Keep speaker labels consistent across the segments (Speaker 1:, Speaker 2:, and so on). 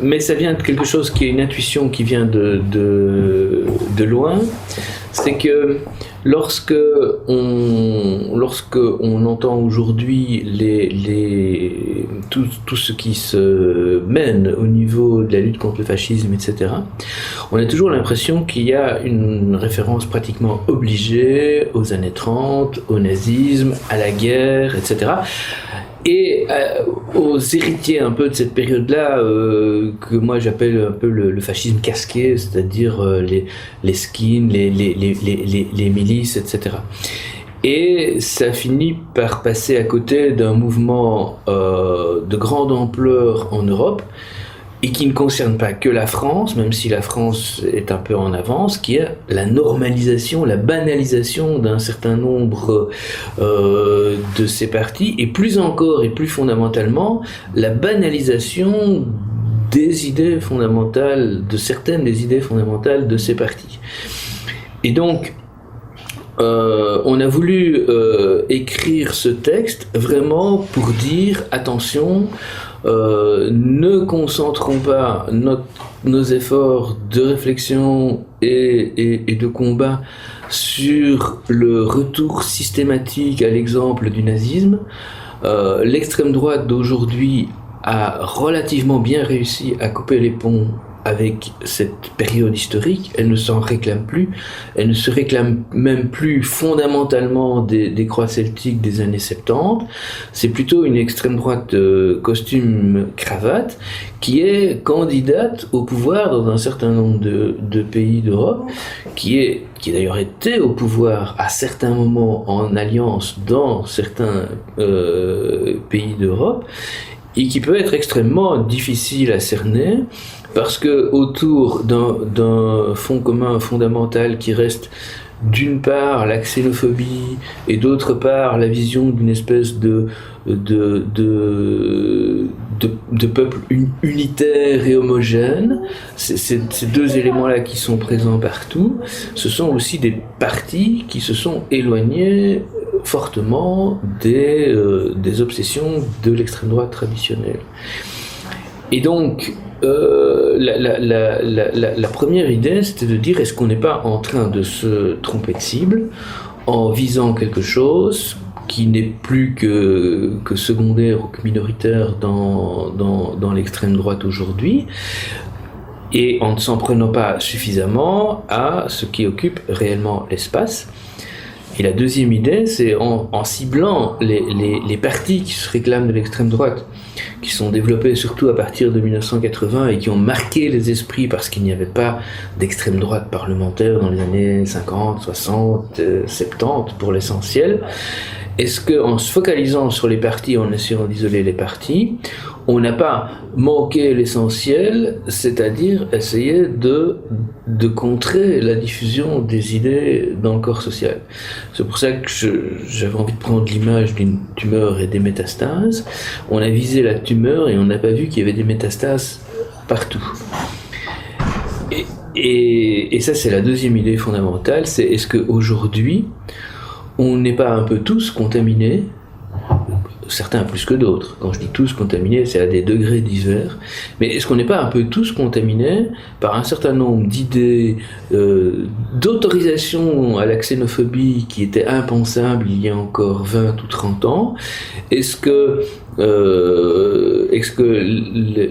Speaker 1: Mais ça vient de quelque chose qui est une intuition qui vient de loin. C'est que lorsque on entend aujourd'hui tout ce qui se mène au niveau de la lutte contre le fascisme, etc., on a toujours l'impression qu'il y a une référence pratiquement obligée aux années 30, au nazisme, à la guerre, etc., et aux héritiers un peu de cette période-là, que moi j'appelle un peu le fascisme casqué, c'est-à-dire les skins, les milices, etc. Et ça finit par passer à côté d'un mouvement de grande ampleur en Europe, et qui ne concerne pas que la France, même si la France est un peu en avance, qui est la normalisation, la banalisation d'un certain nombre de ces partis, et plus encore et plus fondamentalement, la banalisation des idées fondamentales, de certaines des idées fondamentales de ces partis. Et donc, on a voulu écrire ce texte vraiment pour dire, attention, ne concentrons pas nos efforts de réflexion et de combat sur le retour systématique à l'exemple du nazisme. L'extrême droite d'aujourd'hui a relativement bien réussi à couper les ponts avec cette période historique. Elle ne s'en réclame plus, elle ne se réclame même plus fondamentalement des croix celtiques des années 70. C'est plutôt une extrême droite costume cravate qui est candidate au pouvoir dans un certain nombre de pays d'Europe, qui d'ailleurs été au pouvoir à certains moments en alliance dans certains pays d'Europe, et qui peut être extrêmement difficile à cerner, parce que autour d'un fond commun fondamental qui reste d'une part la xénophobie et d'autre part la vision d'une espèce de peuple unitaire et homogène, ces deux éléments-là qui sont présents partout, ce sont aussi des partis qui se sont éloignés fortement des obsessions de l'extrême droite traditionnelle. Et donc, la première idée, c'était de dire, est-ce qu'on n'est pas en train de se tromper de cible en visant quelque chose qui n'est plus que secondaire ou que minoritaire dans l'extrême droite aujourd'hui, et en ne s'en prenant pas suffisamment à ce qui occupe réellement l'espace. Et la deuxième idée, c'est en ciblant les partis qui se réclament de l'extrême droite, qui sont développés surtout à partir de 1980 et qui ont marqué les esprits parce qu'il n'y avait pas d'extrême droite parlementaire dans les années 50, 60, 70 pour l'essentiel. Est-ce qu'en se focalisant sur les partis, en essayant d'isoler les partis, on n'a pas manqué l'essentiel, c'est-à-dire essayer de contrer la diffusion des idées dans le corps social. C'est pour ça que j'avais envie de prendre l'image d'une tumeur et des métastases. On a visé la tumeur et on n'a pas vu qu'il y avait des métastases partout. Et ça, c'est la deuxième idée fondamentale, c'est est-ce qu'aujourd'hui, on n'est pas un peu tous contaminés, certains plus que d'autres. Quand je dis tous contaminés, c'est à des degrés divers. Mais est-ce qu'on n'est pas un peu tous contaminés par un certain nombre d'idées d'autorisation à la xénophobie qui étaient impensables il y a encore 20 ou 30 ans? Est-ce que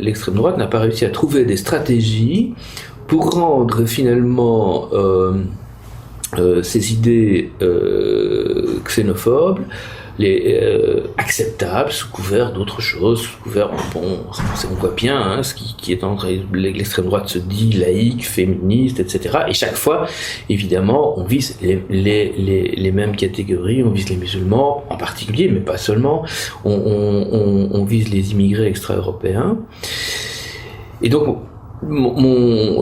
Speaker 1: l'extrême droite n'a pas réussi à trouver des stratégies pour rendre finalement ces idées xénophobes acceptables sous couvert d'autre chose, sous couvert, bon, on voit bien ce qui est en train, l'extrême droite se dit laïque, féministe, etc. Et chaque fois, évidemment, on vise les mêmes catégories, on vise les musulmans en particulier, mais pas seulement, on vise les immigrés extra-européens. Et donc,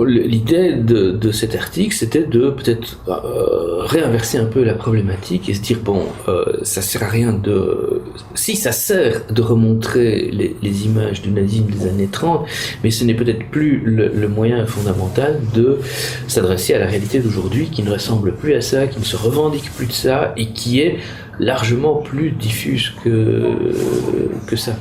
Speaker 1: l'idée de cet article, c'était de peut-être réinverser un peu la problématique et se dire, bon, ça sert à rien si ça sert de remontrer les images du nazisme des années 30, mais ce n'est peut-être plus le moyen fondamental de s'adresser à la réalité d'aujourd'hui qui ne ressemble plus à ça, qui ne se revendique plus de ça et qui est largement plus diffuse que ça.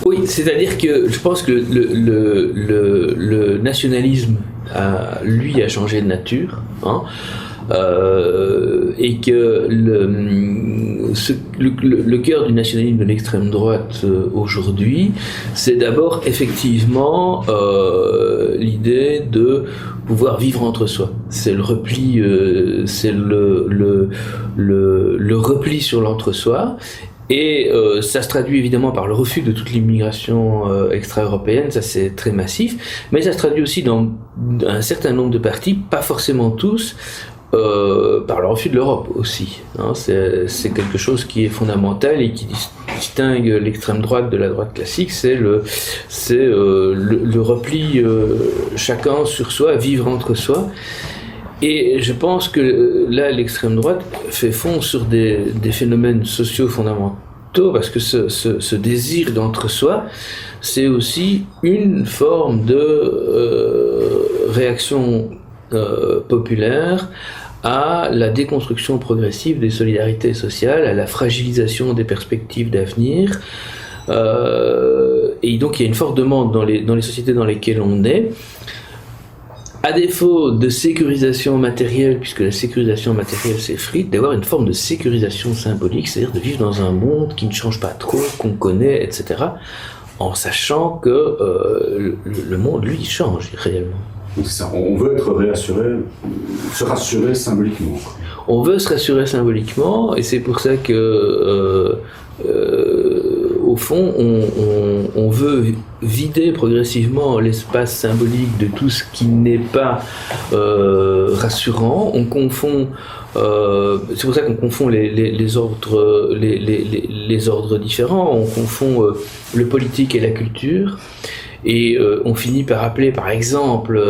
Speaker 1: Oui, c'est-à-dire que je pense que le nationalisme, lui, a changé de nature, hein, et que le cœur du nationalisme de l'extrême droite aujourd'hui, c'est d'abord effectivement l'idée de pouvoir vivre entre soi. C'est le repli, c'est le repli sur l'entre-soi. Et ça se traduit évidemment par le refus de toute l'immigration extra-européenne, ça c'est très massif, mais ça se traduit aussi dans un certain nombre de partis, pas forcément tous, par le refus de l'Europe aussi. Hein. C'est quelque chose qui est fondamental et qui distingue l'extrême droite de la droite classique, c'est le repli chacun sur soi, vivre entre soi. Et je pense que là, l'extrême droite fait fond sur des phénomènes sociaux fondamentaux, parce que ce désir d'entre-soi, c'est aussi une forme de réaction populaire à la déconstruction progressive des solidarités sociales, à la fragilisation des perspectives d'avenir. Et donc il y a une forte demande dans les sociétés dans lesquelles on est, à défaut de sécurisation matérielle, puisque la sécurisation matérielle s'effrite, d'avoir une forme de sécurisation symbolique, c'est-à-dire de vivre dans un monde qui ne change pas trop, qu'on connaît, etc., en sachant que le monde, lui, change réellement.
Speaker 2: Donc c'est ça, on veut être réassuré, se rassurer symboliquement.
Speaker 1: On veut se rassurer symboliquement, et c'est pour ça que au fond, on veut vider progressivement l'espace symbolique de tout ce qui n'est pas rassurant. On confond, c'est pour ça qu'on confond les ordres différents. On confond le politique et la culture. Et on finit par appeler, par exemple,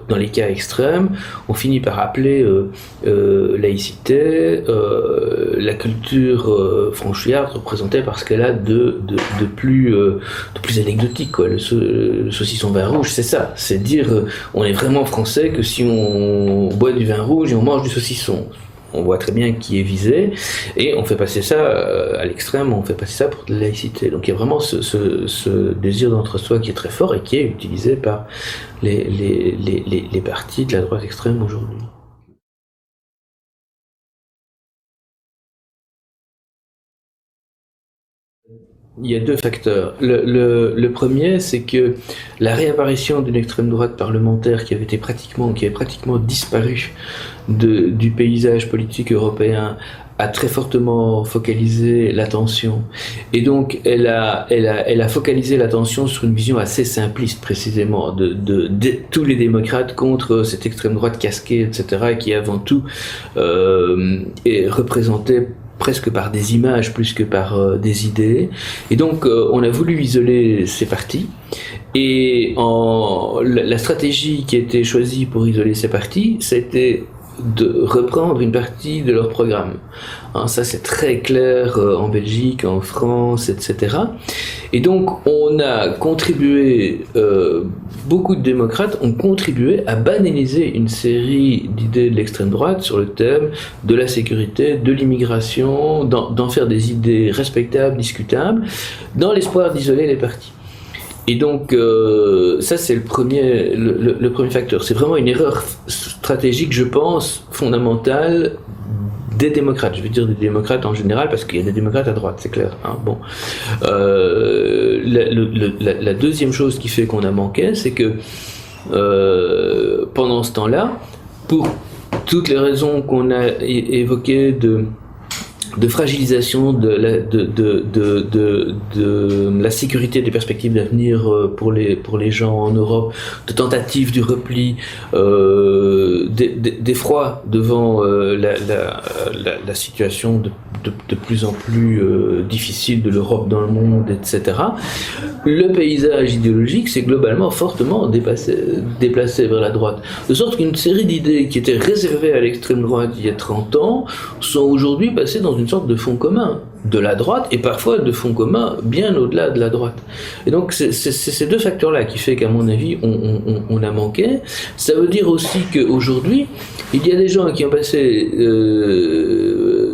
Speaker 1: dans les cas extrêmes, on finit par appeler laïcité, la culture franchouillarde représentée par ce qu'elle a de plus anecdotique, quoi. Le saucisson vin rouge, c'est ça. C'est dire, on est vraiment français que si on boit du vin rouge et on mange du saucisson. On voit très bien qui est visé, et on fait passer ça à l'extrême, on fait passer ça pour de la laïcité. Donc il y a vraiment ce désir d'entre-soi qui est très fort et qui est utilisé par les partis de la droite extrême aujourd'hui. Il y a deux facteurs. Le premier, c'est que la réapparition d'une extrême droite parlementaire qui avait pratiquement disparu du paysage politique européen a très fortement focalisé l'attention. Et donc, elle a focalisé l'attention sur une vision assez simpliste, précisément, de tous les démocrates contre cette extrême droite casquée, etc., qui avant tout est représentée presque par des images plus que par des idées. Et donc on a voulu isoler ces partis, et la stratégie qui a été choisie pour isoler ces partis, c'était de reprendre une partie de leur programme. Hein, ça c'est très clair en Belgique, en France, etc. Et donc on a contribué, beaucoup de démocrates ont contribué à banaliser une série d'idées de l'extrême droite sur le thème de la sécurité, de l'immigration, d'en faire des idées respectables, discutables, dans l'espoir d'isoler les partis. Et donc, ça c'est le premier facteur. C'est vraiment une erreur stratégique, je pense, fondamentale des démocrates. Je veux dire des démocrates en général, parce qu'il y a des démocrates à droite, c'est clair. Hein, bon. La deuxième chose qui fait qu'on a manqué, c'est que pendant ce temps-là, pour toutes les raisons qu'on a évoquées de fragilisation de la sécurité des perspectives d'avenir pour les gens en Europe, de tentatives du repli, d'effroi devant la situation de plus en plus difficile de l'Europe dans le monde, etc. Le paysage idéologique s'est globalement fortement déplacé vers la droite. De sorte qu'une série d'idées qui étaient réservées à l'extrême droite il y a 30 ans sont aujourd'hui passées dans une sorte de fond commun de la droite, et parfois de fond commun bien au-delà de la droite. Et donc c'est ces deux facteurs-là qui fait qu'à mon avis on a manqué. Ça veut dire aussi qu'aujourd'hui il y a des gens qui ont passé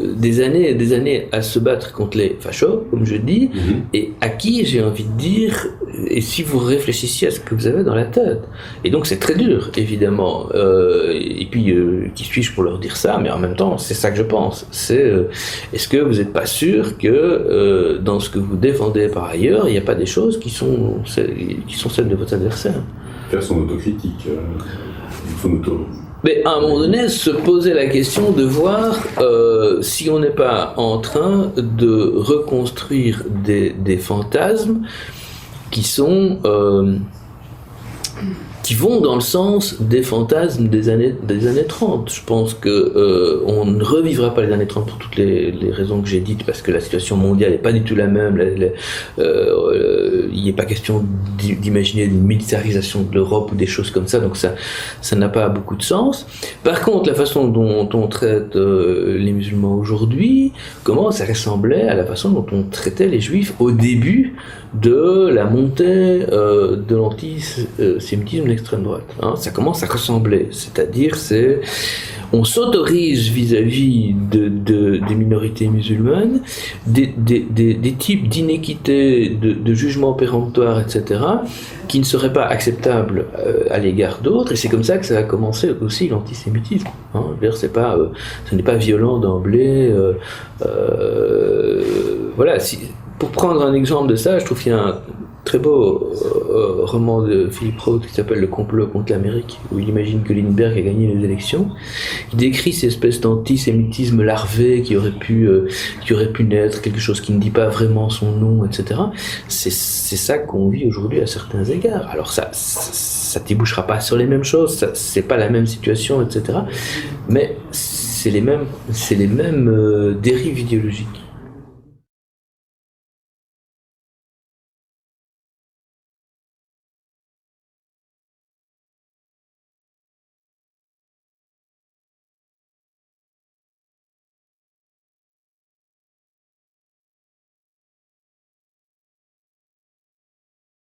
Speaker 1: des années et des années à se battre contre les fachos, comme je dis, et à qui j'ai envie de dire, et si vous réfléchissiez à ce que vous avez dans la tête. Et donc c'est très dur, évidemment. Et puis, qui suis-je pour leur dire ça? Mais en même temps, c'est ça que je pense. C'est, est-ce que vous n'êtes pas sûr que dans ce que vous défendez par ailleurs, il n'y a pas des choses qui sont celles de votre adversaire?
Speaker 2: Faire son autocritique, son auto...
Speaker 1: Mais à un moment donné, se poser la question de voir si on n'est pas en train de reconstruire des fantasmes qui sont qui vont dans le sens des fantasmes des années 30. Je pense que on ne revivra pas les années 30 pour toutes les raisons que j'ai dites, parce que la situation mondiale n'est pas du tout la même. Il n'est pas question d'imaginer une militarisation de l'Europe ou des choses comme ça, donc ça n'a pas beaucoup de sens. Par contre, la façon dont on traite les musulmans aujourd'hui commence à ressembler à la façon dont on traitait les juifs au début de la montée de l'antisémitisme d'extrême droite. Hein, ça commence à ressembler, c'est-à-dire on s'autorise vis-à-vis des minorités musulmanes des types d'inéquité, de jugements péremptoires, etc., qui ne seraient pas acceptables à l'égard d'autres, et c'est comme ça que ça a commencé aussi l'antisémitisme. Hein. Ce n'est pas violent d'emblée. Voilà. Pour prendre un exemple de ça, je trouve qu'il y a un très beau roman de Philip Roth qui s'appelle Le complot contre l'Amérique, où il imagine que Lindbergh a gagné les élections. Il décrit ces espèces d'antisémitisme larvé qui aurait pu naître, quelque chose qui ne dit pas vraiment son nom, etc. C'est ça qu'on vit aujourd'hui à certains égards. Alors ça débouchera pas sur les mêmes choses, c'est pas la même situation, etc. Mais c'est les mêmes dérives idéologiques.